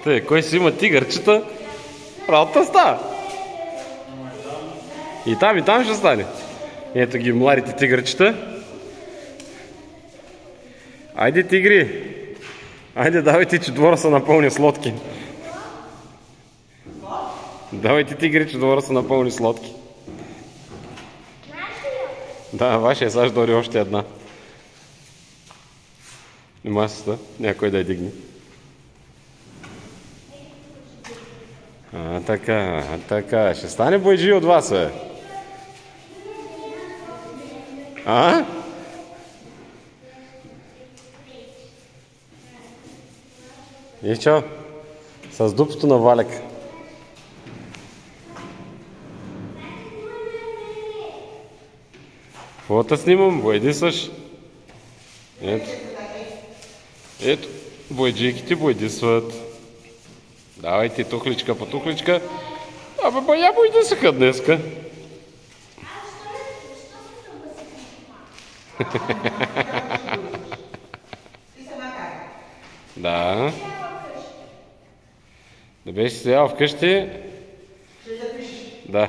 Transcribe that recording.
Тъй, кой си има тигърчета, работа става. И там ще стане. Ето ги младите тигърчета. Айде, тигри! Айде, давайте, че двора се напълни с лодки. Давайте, тигри, че двора се напълни с лодки. Да, вашия сега ще дори още една. И масата, някой да я дигне. Така, ще стане бойджи от вас, бе. И чао, с дупето на Валек. Какво да снимам? Бойдисваш? Ето, бойджийките бойдисват. Давайте тухличка по тухличка. Абе, бая бойдисаха днеска. Да. Да беше седял вкъщи. Да.